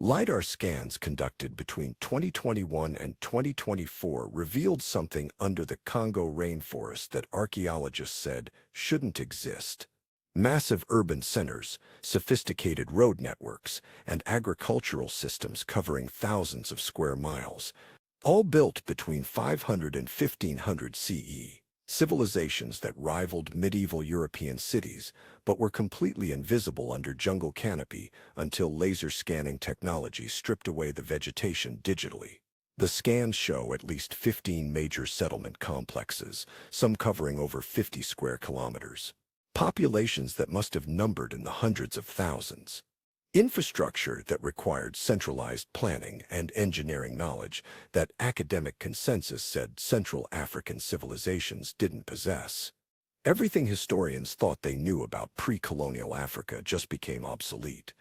LiDAR scans conducted between 2021 and 2024 revealed something under the Congo rainforest that archaeologists said shouldn't exist. Massive urban centers, sophisticated road networks, and agricultural systems covering thousands of square miles, all built between 500 and 1500 CE. Civilizations that rivaled medieval European cities, but were completely invisible under jungle canopy until laser scanning technology stripped away the vegetation digitally. The scans show at least 15 major settlement complexes, some covering over 50 square kilometers. Populations that must have numbered in the hundreds of thousands. Infrastructure that required centralized planning and engineering knowledge that academic consensus said Central African civilizations didn't possess. Everything historians thought they knew about pre-colonial Africa just became obsolete.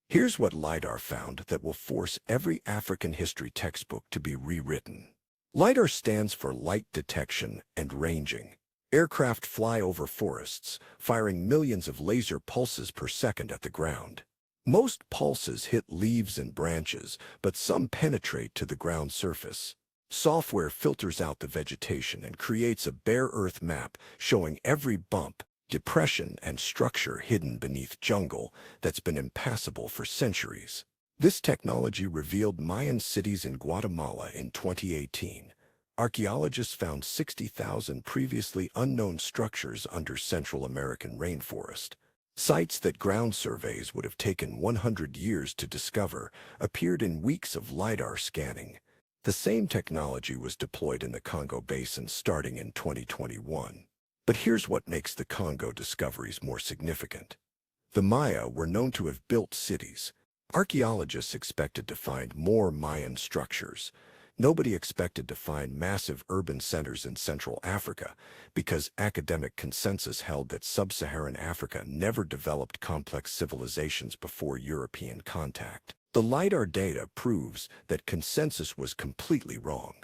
Here's what LiDAR found that will force every African history textbook to be rewritten. LiDAR stands for light detection and ranging. Aircraft fly over forests, firing millions of laser pulses per second at the ground. Most pulses hit leaves and branches, but some penetrate to the ground surface. Software filters out the vegetation and creates a bare earth map showing every bump, depression, and structure hidden beneath jungle that's been impassable for centuries. This technology revealed Mayan cities in Guatemala in 2018. Archaeologists found 60,000 previously unknown structures under Central American rainforest. Sites that ground surveys would have taken 100 years to discover appeared in weeks of LiDAR scanning. The same technology was deployed in the Congo Basin starting in 2021. But here's what makes the Congo discoveries more significant. The Maya were known to have built cities. Archaeologists expected to find more Mayan structures. Nobody expected to find massive urban centers in Central Africa because academic consensus held that sub-Saharan Africa never developed complex civilizations before European contact. The LiDAR data proves that consensus was completely wrong.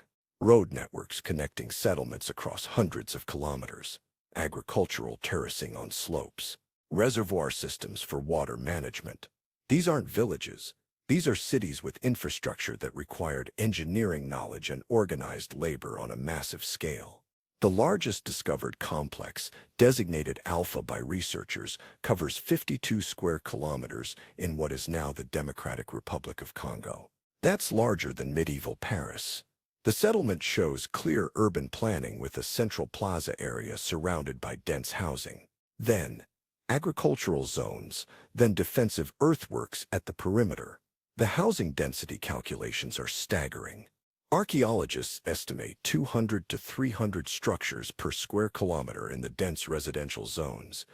Road networks connecting settlements across hundreds of kilometers, agricultural terracing on slopes, reservoir systems for water management. These aren't villages. These are cities with infrastructure that required engineering knowledge and organized labor on a massive scale. The largest discovered complex, designated Alpha by researchers, covers 52 square kilometers in what is now the Democratic Republic of Congo. That's larger than medieval Paris. The settlement shows clear urban planning with a central plaza area surrounded by dense housing. Then, agricultural zones, then defensive earthworks at the perimeter. The housing density calculations are staggering. Archaeologists estimate 200 to 300 structures per square kilometer in the dense residential zones.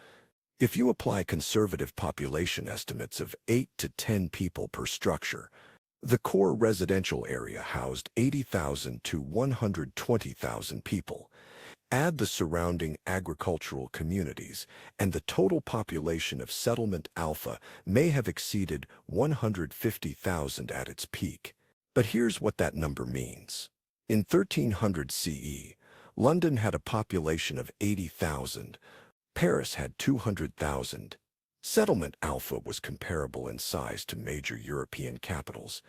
If you apply conservative population estimates of 8 to 10 people per structure, the core residential area housed 80,000 to 120,000 people. Add the surrounding agricultural communities, and the total population of Settlement Alpha may have exceeded 150,000 at its peak. But here's what that number means. In 1300 CE, London had a population of 80,000. Paris had 200,000. Settlement Alpha was comparable in size to major European capitals.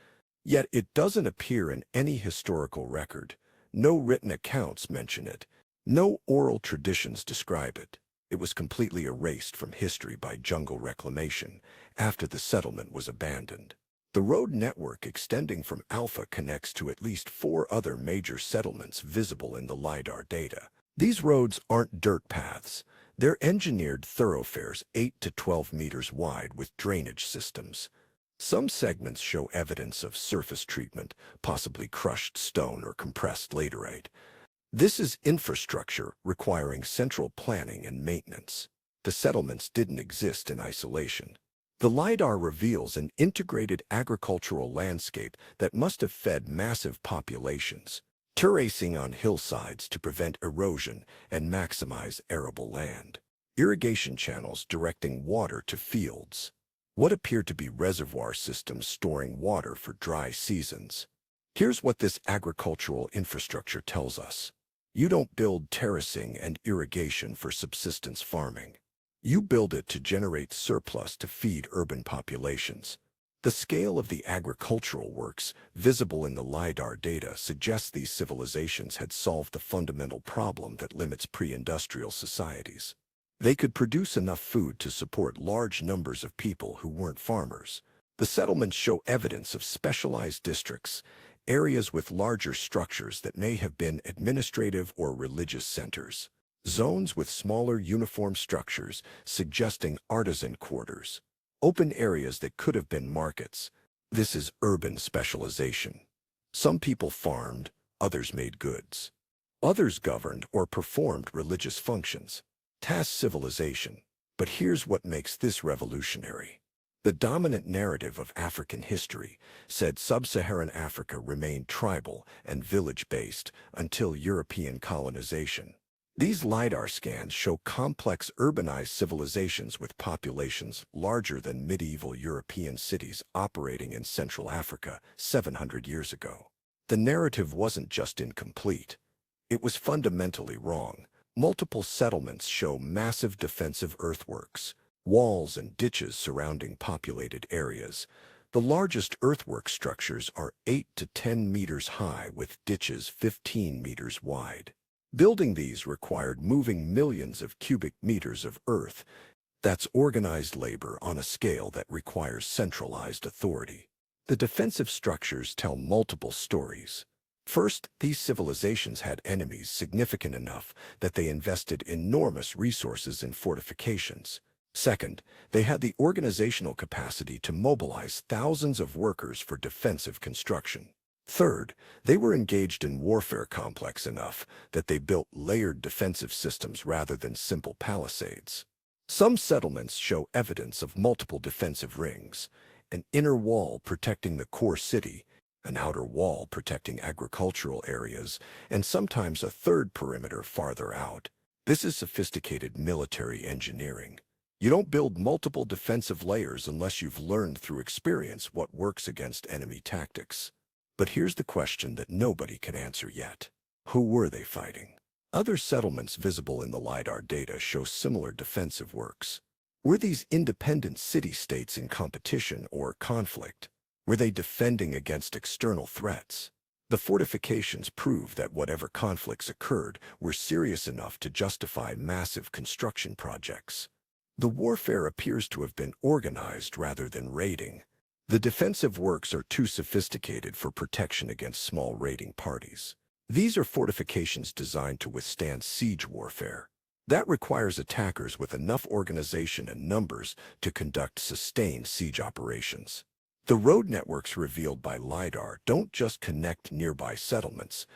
Yet it doesn't appear in any historical record. No written accounts mention it. No oral traditions describe it. It was completely erased from history by jungle reclamation after the settlement was abandoned. The road network extending from Alpha connects to at least 4 other major settlements visible in the LiDAR data. These roads aren't dirt paths. They're engineered thoroughfares 8 to 12 meters wide with drainage systems. Some segments show evidence of surface treatment, possibly crushed stone or compressed laterite. This is infrastructure requiring central planning and maintenance. The settlements didn't exist in isolation. The LiDAR reveals an integrated agricultural landscape that must have fed massive populations, terracing on hillsides to prevent erosion and maximize arable land, irrigation channels directing water to fields, what appear to be reservoir systems storing water for dry seasons. Here's what this agricultural infrastructure tells us. You don't build terracing and irrigation for subsistence farming. You build it to generate surplus to feed urban populations. The scale of the agricultural works visible in the LiDAR data suggests these civilizations had solved the fundamental problem that limits pre-industrial societies. They could produce enough food to support large numbers of people who weren't farmers. The settlements show evidence of specialized districts, areas with larger structures that may have been administrative or religious centers. Zones with smaller uniform structures suggesting artisan quarters. Open areas that could have been markets. This is urban specialization. Some people farmed, others made goods. Others governed or performed religious functions. Task civilization. But here's what makes this revolutionary. The dominant narrative of African history said sub-Saharan Africa remained tribal and village-based until European colonization. These LiDAR scans show complex urbanized civilizations with populations larger than medieval European cities operating in Central Africa 700 years ago. The narrative wasn't just incomplete. It was fundamentally wrong. Multiple settlements show massive defensive earthworks, walls and ditches surrounding populated areas. The largest earthwork structures are 8 to 10 meters high with ditches 15 meters wide. Building these required moving millions of cubic meters of earth. That's organized labor on a scale that requires centralized authority. The defensive structures tell multiple stories. First, these civilizations had enemies significant enough that they invested enormous resources in fortifications. Second, they had the organizational capacity to mobilize thousands of workers for defensive construction. Third, they were engaged in warfare complex enough that they built layered defensive systems rather than simple palisades. Some settlements show evidence of multiple defensive rings, an inner wall protecting the core city, an outer wall protecting agricultural areas, and sometimes a third perimeter farther out. This is sophisticated military engineering. You don't build multiple defensive layers unless you've learned through experience what works against enemy tactics. But here's the question that nobody can answer yet. Who were they fighting? Other settlements visible in the LiDAR data show similar defensive works. Were these independent city-states in competition or conflict? Were they defending against external threats? The fortifications prove that whatever conflicts occurred were serious enough to justify massive construction projects. The warfare appears to have been organized rather than raiding. The defensive works are too sophisticated for protection against small raiding parties. These are fortifications designed to withstand siege warfare. That requires attackers with enough organization and numbers to conduct sustained siege operations. The road networks revealed by LiDAR don't just connect nearby settlements.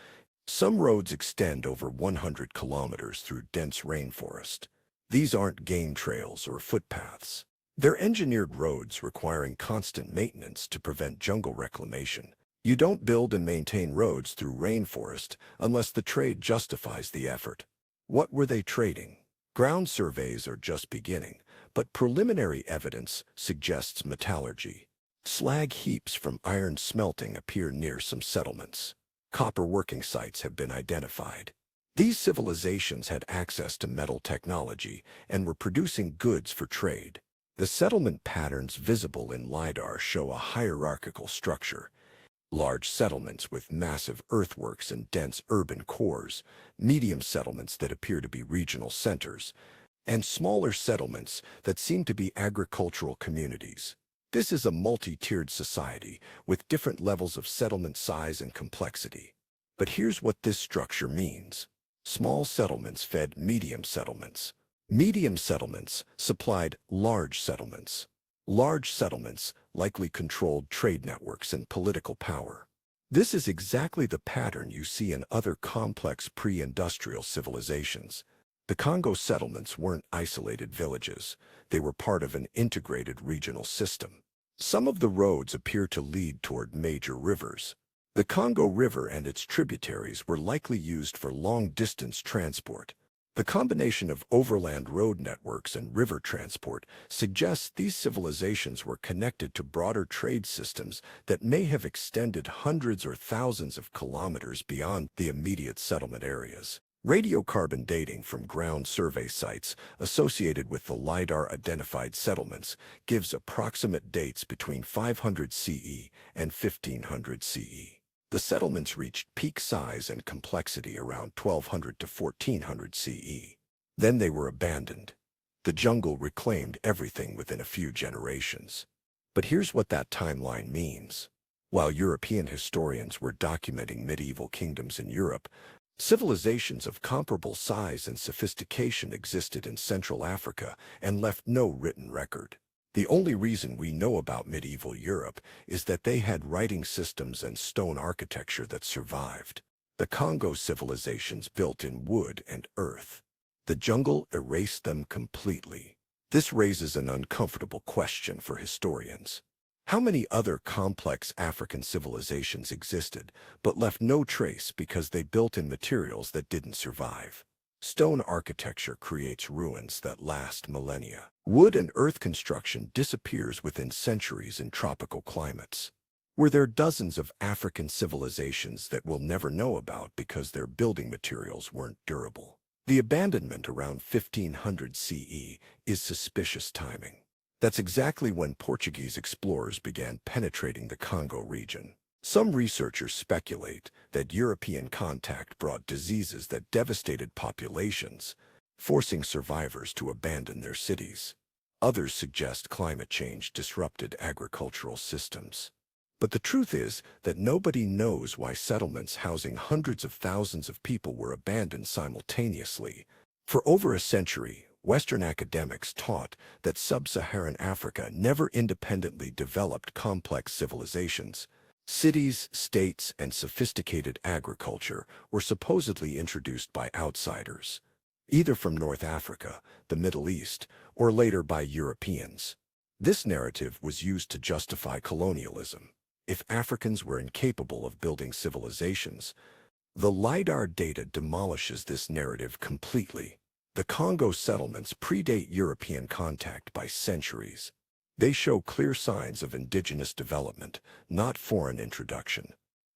Some roads extend over 100 kilometers through dense rainforest. These aren't game trails or footpaths. They're engineered roads requiring constant maintenance to prevent jungle reclamation. You don't build and maintain roads through rainforest unless the trade justifies the effort. What were they trading? Ground surveys are just beginning, but preliminary evidence suggests metallurgy. Slag heaps from iron smelting appear near some settlements. Copper working sites have been identified. These civilizations had access to metal technology and were producing goods for trade. The settlement patterns visible in LiDAR show a hierarchical structure. Large settlements with massive earthworks and dense urban cores, medium settlements that appear to be regional centers, and smaller settlements that seem to be agricultural communities. This is a multi-tiered society with different levels of settlement size and complexity. But here's what this structure means. Small settlements fed medium settlements. Medium settlements supplied large settlements. Large settlements likely controlled trade networks and political power. This is exactly the pattern you see in other complex pre-industrial civilizations. The Congo settlements weren't isolated villages. They were part of an integrated regional system. Some of the roads appear to lead toward major rivers. The Congo River and its tributaries were likely used for long-distance transport. The combination of overland road networks and river transport suggests these civilizations were connected to broader trade systems that may have extended hundreds or thousands of kilometers beyond the immediate settlement areas. Radiocarbon dating from ground survey sites associated with the LiDAR-identified settlements gives approximate dates between 500 CE and 1500 CE. The settlements reached peak size and complexity around 1200 to 1400 CE. Then they were abandoned. The jungle reclaimed everything within a few generations. But here's what that timeline means. While European historians were documenting medieval kingdoms in Europe, civilizations of comparable size and sophistication existed in Central Africa and left no written record. The only reason we know about medieval Europe is that they had writing systems and stone architecture that survived. The Congo civilizations built in wood and earth. The jungle erased them completely. This raises an uncomfortable question for historians. How many other complex African civilizations existed, but left no trace because they built in materials that didn't survive? Stone architecture creates ruins that last millennia. Wood and earth construction disappears within centuries in tropical climates. Were there dozens of African civilizations that we'll never know about because their building materials weren't durable? The abandonment around 1500 CE is suspicious timing. That's exactly when Portuguese explorers began penetrating the Congo region. Some researchers speculate that European contact brought diseases that devastated populations, forcing survivors to abandon their cities. Others suggest climate change disrupted agricultural systems. But the truth is that nobody knows why settlements housing hundreds of thousands of people were abandoned simultaneously. For over a century, Western academics taught that sub-Saharan Africa never independently developed complex civilizations. Cities, states, and sophisticated agriculture were supposedly introduced by outsiders, either from North Africa, the Middle East, or later by Europeans. This narrative was used to justify colonialism. If Africans were incapable of building civilizations, the LiDAR data demolishes this narrative completely. The Congo settlements predate European contact by centuries. They show clear signs of indigenous development, not foreign introduction.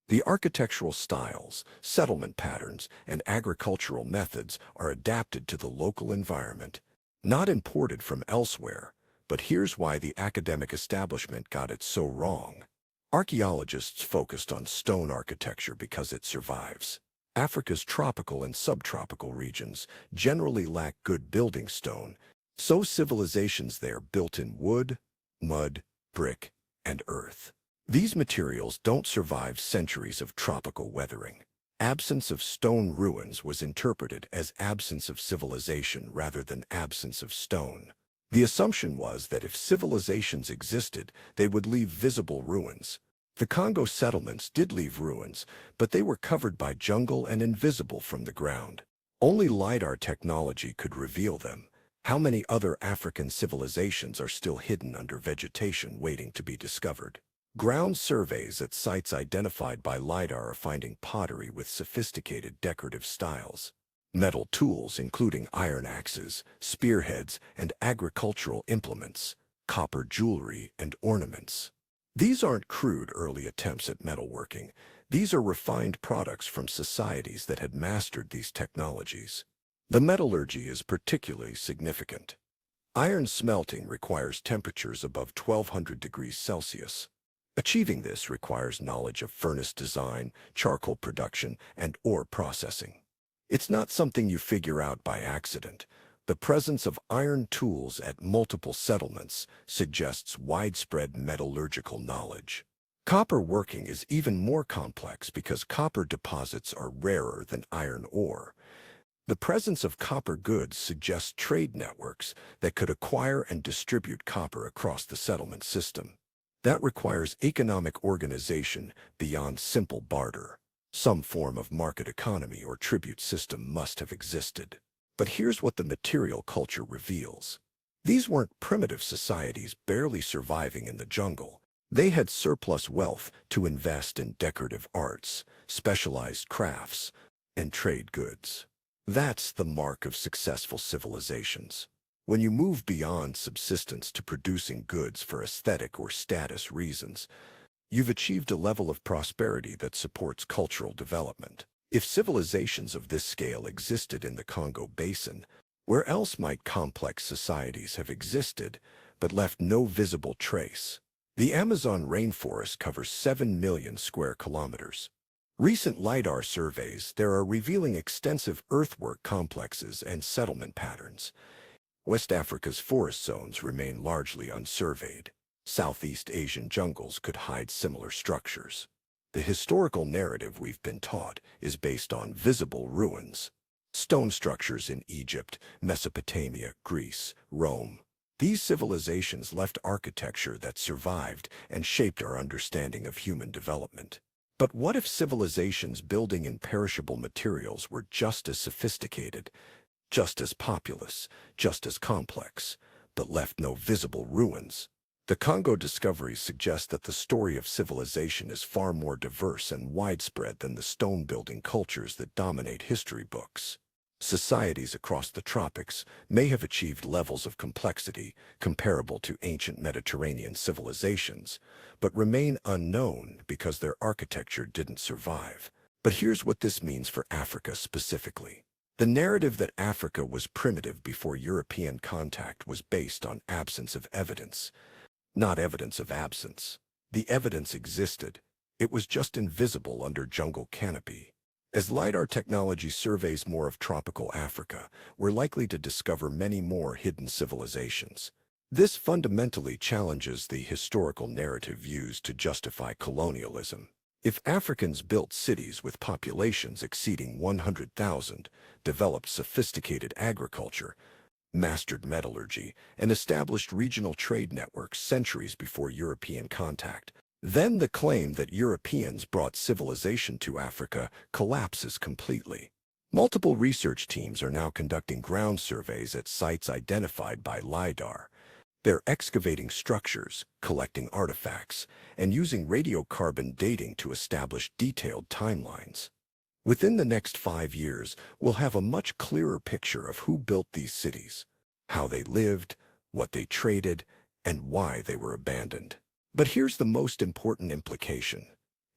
The architectural styles, settlement patterns, and agricultural methods are adapted to the local environment, not imported from elsewhere. But here's why the academic establishment got it so wrong. Archaeologists focused on stone architecture because it survives. Africa's tropical and subtropical regions generally lack good building stone, so civilizations there built in wood, mud, brick, and earth. These materials don't survive centuries of tropical weathering. Absence of stone ruins was interpreted as absence of civilization rather than absence of stone. The assumption was that if civilizations existed, they would leave visible ruins. The Congo settlements did leave ruins, but they were covered by jungle and invisible from the ground. Only LiDAR technology could reveal them. How many other African civilizations are still hidden under vegetation waiting to be discovered? Ground surveys at sites identified by LiDAR are finding pottery with sophisticated decorative styles. Metal tools including iron axes, spearheads, and agricultural implements, copper jewelry, and ornaments. These aren't crude early attempts at metalworking. These are refined products from societies that had mastered these technologies. The metallurgy is particularly significant. Iron smelting requires temperatures above 1200 degrees Celsius. Achieving this requires knowledge of furnace design, charcoal production, and ore processing. It's not something you figure out by accident. The presence of iron tools at multiple settlements suggests widespread metallurgical knowledge. Copper working is even more complex because copper deposits are rarer than iron ore. The presence of copper goods suggests trade networks that could acquire and distribute copper across the settlement system. That requires economic organization beyond simple barter. Some form of market economy or tribute system must have existed. But here's what the material culture reveals. These weren't primitive societies barely surviving in the jungle. They had surplus wealth to invest in decorative arts, specialized crafts, and trade goods. That's the mark of successful civilizations. When you move beyond subsistence to producing goods for aesthetic or status reasons, you've achieved a level of prosperity that supports cultural development. If civilizations of this scale existed in the Congo Basin, where else might complex societies have existed but left no visible trace? The Amazon rainforest covers 7 million square kilometers. Recent LiDAR surveys there are revealing extensive earthwork complexes and settlement patterns. West Africa's forest zones remain largely unsurveyed. Southeast Asian jungles could hide similar structures. The historical narrative we've been taught is based on visible ruins. Stone structures in Egypt, Mesopotamia, Greece, Rome. These civilizations left architecture that survived and shaped our understanding of human development. But what if civilizations building in perishable materials were just as sophisticated, just as populous, just as complex, but left no visible ruins? The Congo discoveries suggest that the story of civilization is far more diverse and widespread than the stone-building cultures that dominate history books. Societies across the tropics may have achieved levels of complexity comparable to ancient Mediterranean civilizations, but remain unknown because their architecture didn't survive. But here's what this means for Africa specifically. The narrative that Africa was primitive before European contact was based on absence of evidence. Not evidence of absence. The evidence existed. It was just invisible under jungle canopy. As LiDAR technology surveys more of tropical Africa, we're likely to discover many more hidden civilizations. This fundamentally challenges the historical narrative used to justify colonialism. If Africans built cities with populations exceeding 100,000, developed sophisticated agriculture, mastered metallurgy, and established regional trade networks centuries before European contact, then the claim that Europeans brought civilization to Africa collapses completely. Multiple research teams are now conducting ground surveys at sites identified by LiDAR. They're excavating structures, collecting artifacts, and using radiocarbon dating to establish detailed timelines. Within the next 5 years, we'll have a much clearer picture of who built these cities, how they lived, what they traded, and why they were abandoned. But here's the most important implication.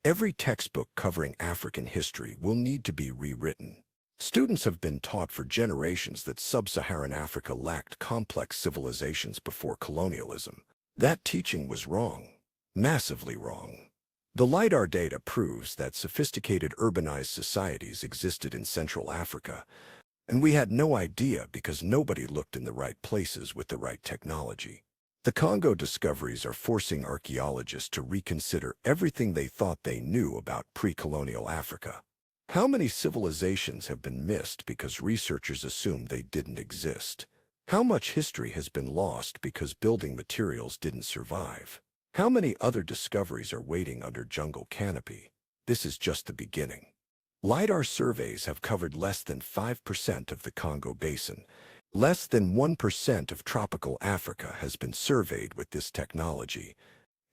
Every textbook covering African history will need to be rewritten. Students have been taught for generations that sub-Saharan Africa lacked complex civilizations before colonialism. That teaching was wrong, massively wrong. The LiDAR data proves that sophisticated urbanized societies existed in Central Africa, and we had no idea because nobody looked in the right places with the right technology. The Congo discoveries are forcing archaeologists to reconsider everything they thought they knew about pre-colonial Africa. How many civilizations have been missed because researchers assumed they didn't exist? How much history has been lost because building materials didn't survive? How many other discoveries are waiting under jungle canopy? This is just the beginning. LiDAR surveys have covered less than 5% of the Congo Basin. Less than 1% of tropical Africa has been surveyed with this technology.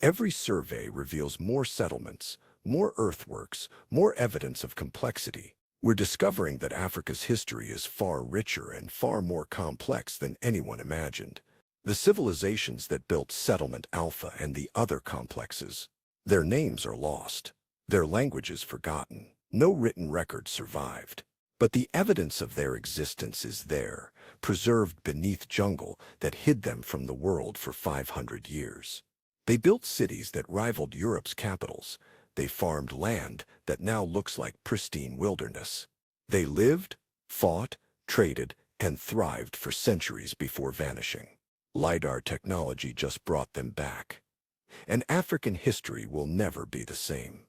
Every survey reveals more settlements, more earthworks, more evidence of complexity. We're discovering that Africa's history is far richer and far more complex than anyone imagined. The civilizations that built Settlement Alpha and the other complexes, their names are lost, their languages forgotten. No written record survived. But the evidence of their existence is there, preserved beneath jungle that hid them from the world for 500 years. They built cities that rivaled Europe's capitals. They farmed land that now looks like pristine wilderness. They lived, fought, traded, and thrived for centuries before vanishing. LiDAR technology just brought them back. And African history will never be the same.